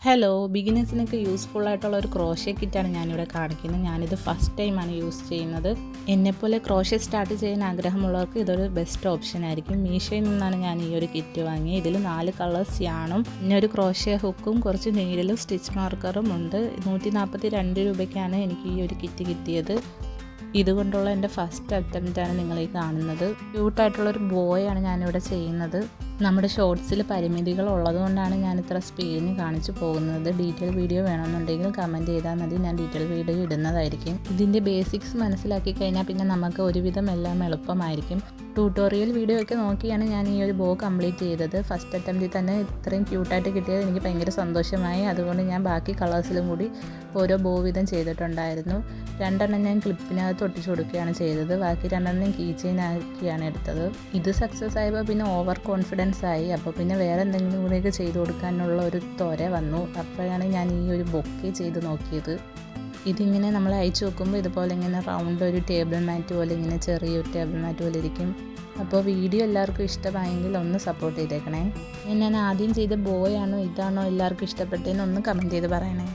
Hello, ബിഗിനേഴ്സിനൊക്കെ useful ആയിട്ടുള്ള ഒരു crochet കിറ്റാണ് ഞാനിവിടെ കാണിക്കുന്നത്. ഞാനിത് ഫസ്റ്റ് ടൈമാണ് യൂസ് ചെയ്യുന്നത്. എന്നെപ്പോലെ ക്രോഷ്യ സ്റ്റാർട്ട് ചെയ്യാൻ ആഗ്രഹമുള്ളവർക്ക് ഇതൊരു ബെസ്റ്റ് ഓപ്ഷൻ ആയിരിക്കും. മീഷോയിൽ നിന്നാണ് ഞാൻ ഈ ഒരു കിറ്റ് വാങ്ങിയത്. ഇതിൽ 4 കളേഴ്സ് യാണും പിന്നെ ഒരു ക്രോഷ്യ ഹുക്കും കുറച്ച് നീഡിലും സ്റ്റിച്ച് മാർക്കറും ഉണ്ട്. 142 രൂപയ്ക്കാണ് എനിക്ക് ഈ ഒരു കിറ്റ് കിട്ടിയത്. ഇതുകൊണ്ടുള്ള എൻ്റെ ഫസ്റ്റ് അറ്റംപ്റ്റാണ് നിങ്ങളീ കാണുന്നത്. ക്യൂട്ടായിട്ടുള്ളൊരു ബോയാണ് ഞാനിവിടെ ചെയ്യുന്നത്. നമ്മുടെ ഷോർട്സിൽ പരിമിതികൾ ഉള്ളതുകൊണ്ടാണ് ഞാൻ ഇത്ര സ്പീഡിന് കാണിച്ചു പോകുന്നത്. ഡീറ്റെയിൽ വീഡിയോ വേണമെന്നുണ്ടെങ്കിൽ കമൻറ്റ് ചെയ്താൽ മതി, ഞാൻ ഡീറ്റെയിൽ വീഡിയോ ഇടുന്നതായിരിക്കും. ഇതിൻ്റെ ബേസിക്സ് മനസ്സിലാക്കി കഴിഞ്ഞാൽ പിന്നെ നമുക്ക് ഒരുവിധം എല്ലാം എളുപ്പമായിരിക്കും. ട്യൂട്ടോറിയൽ വീഡിയോ ഒക്കെ നോക്കിയാണ് ഞാൻ ഈ ഒരു ബോ കംപ്ലീറ്റ് ചെയ്തത്. ഫസ്റ്റ് അറ്റംപ്റ്റിൽ തന്നെ ഇത്രയും ക്യൂട്ടായിട്ട് കിട്ടിയത് എനിക്ക് ഭയങ്കര സന്തോഷമായി. അതുകൊണ്ട് ഞാൻ ബാക്കി കളേഴ്സിലും കൂടി ഓരോ ബോ വീതം ചെയ്തിട്ടുണ്ടായിരുന്നു. 2 ഞാൻ ക്ലിപ്പിനകത്ത് ഒട്ടിച്ചു കൊടുക്കുകയാണ് ചെയ്തത്. ബാക്കി 2 കീ ചെയിൻ ആക്കിയാണ് എടുത്തത്. ഇത് സക്സസ് ആയപ്പോൾ പിന്നെ ഓവർ കോൺഫിഡൻസ് ആയി. അപ്പോൾ പിന്നെ വേറെ എന്തെങ്കിലും കൂടെയൊക്കെ ചെയ്ത് കൊടുക്കാനുള്ള ഒരു ത്വര വന്നു. അപ്പോഴാണ് ഞാൻ ഈ ഒരു ബൊക്കെ ചെയ്ത് നോക്കിയത്. ഇതിങ്ങനെ നമ്മൾ അയച്ചു നോക്കുമ്പോൾ ഇതുപോലെ ഇങ്ങനെ റൗണ്ട് ഒരു ടേബിൾ മാറ്റ് പോലെ, ഇങ്ങനെ ചെറിയൊരു ടേബിൾ മാറ്റ് പോലെ ഇരിക്കും. അപ്പോൾ വീഡിയോ എല്ലാവർക്കും ഇഷ്ടമായെങ്കിൽ ഒന്ന് സപ്പോർട്ട് ചെയ്തേക്കണേ. ഞാൻ ആദ്യം ചെയ്ത ബോയാണോ ഇതാണോ എല്ലാവർക്കും ഇഷ്ടപ്പെട്ടതെന്ന് ഒന്ന് കമൻറ്റ് ചെയ്ത് പറയണേ.